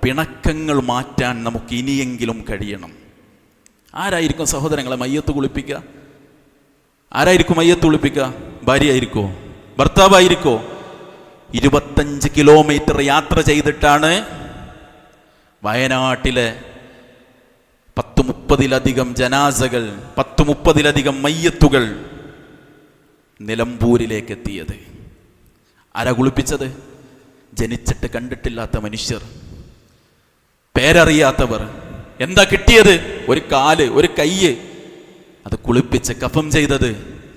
പിണക്കങ്ങൾ മാറ്റാൻ നമുക്ക് ഇനിയെങ്കിലും കഴിയണം. ആരായിരിക്കും സഹോദരങ്ങളെ മയ്യത്ത് കുളിപ്പിക്കുക? ആരായിരിക്കും മയ്യത്ത് കുളിപ്പിക്കുക? ഭാര്യയായിരിക്കോ? ഭർത്താവായിരിക്കോ? 25 കിലോമീറ്റർ യാത്ര ചെയ്തിട്ടാണ് വയനാട്ടിലെ 10-30 ജനാസകൾ, 10-30 മയ്യത്തുകൾ നിലമ്പൂരിലേക്ക് എത്തിയത്. ആരാ കുളിപ്പിച്ചത്? ജനിച്ചിട്ട് കണ്ടിട്ടില്ലാത്ത മനുഷ്യർ, പേരറിയാത്തവർ. എന്താ കിട്ടിയത്? ഒരു കാല്, ഒരു കയ്യ്. അത് കുളിപ്പിച്ച് കഫം ചെയ്തത്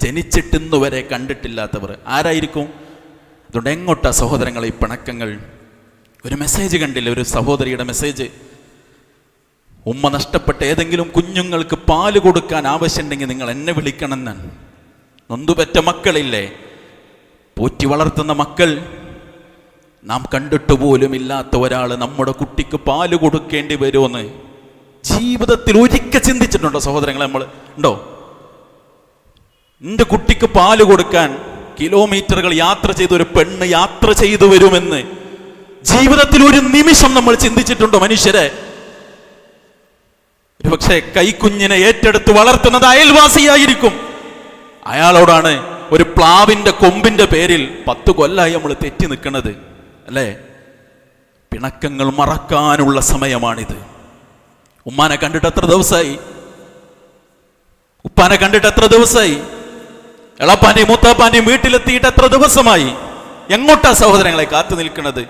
ജനിച്ചിട്ടിന്ന് വരെ കണ്ടിട്ടില്ലാത്തവർ. ആരായിരിക്കും? അതുകൊണ്ട് എങ്ങോട്ടാ സഹോദരങ്ങളെ ഈ പിണക്കങ്ങൾ? ഒരു മെസ്സേജ് കണ്ടില്ലേ, ഒരു സഹോദരിയുടെ മെസ്സേജ്. ഉമ്മ നഷ്ടപ്പെട്ട ഏതെങ്കിലും കുഞ്ഞുങ്ങൾക്ക് പാല് കൊടുക്കാൻ ആവശ്യമുണ്ടെങ്കിൽ നിങ്ങൾ എന്നെ വിളിക്കണമെന്നാണ്. നൊന്തുപെറ്റ മക്കളില്ലേ, പോറ്റി വളർത്തുന്ന മക്കൾ, നാം കണ്ടിട്ട് പോലും ഇല്ലാത്ത ഒരാൾ നമ്മുടെ കുട്ടിക്ക് പാല് കൊടുക്കേണ്ടി വരുമെന്ന് ജീവിതത്തിൽ ഒരിക്കൽ ചിന്തിച്ചിട്ടുണ്ടോ സഹോദരങ്ങളെ? നമ്മൾ ഉണ്ടോ? എൻ്റെ കുട്ടിക്ക് പാല് കൊടുക്കാൻ കിലോമീറ്ററുകൾ യാത്ര ചെയ്ത ഒരു പെണ്ണ് യാത്ര ചെയ്തു വരുമെന്ന് ജീവിതത്തിൽ ഒരു നിമിഷം നമ്മൾ ചിന്തിച്ചിട്ടുണ്ടോ മനുഷ്യരെ? ഒരു പക്ഷേ കൈക്കുഞ്ഞിനെ ഏറ്റെടുത്ത് വളർത്തുന്നത് അയൽവാസിയായിരിക്കും. അയാളോടാണ് ഒരു പ്ലാവിന്റെ കൊമ്പിന്റെ പേരിൽ 10 കൊല്ലമായി നമ്മൾ തെറ്റി നിൽക്കുന്നത്, അല്ലേ? പിണക്കങ്ങൾ മറക്കാനുള്ള സമയമാണിത്. ഉമ്മാനെ കണ്ടിട്ട് എത്ര ദിവസമായി? ഉപ്പാനെ കണ്ടിട്ട് എത്ര ദിവസമായി? എളപ്പാന്റെയും മൂത്താപ്പാന്റെയും വീട്ടിലെത്തിയിട്ട് എത്ര ദിവസമായി? എങ്ങോട്ടാ സഹോദരങ്ങളെ കാത്തു നിൽക്കുന്നത്?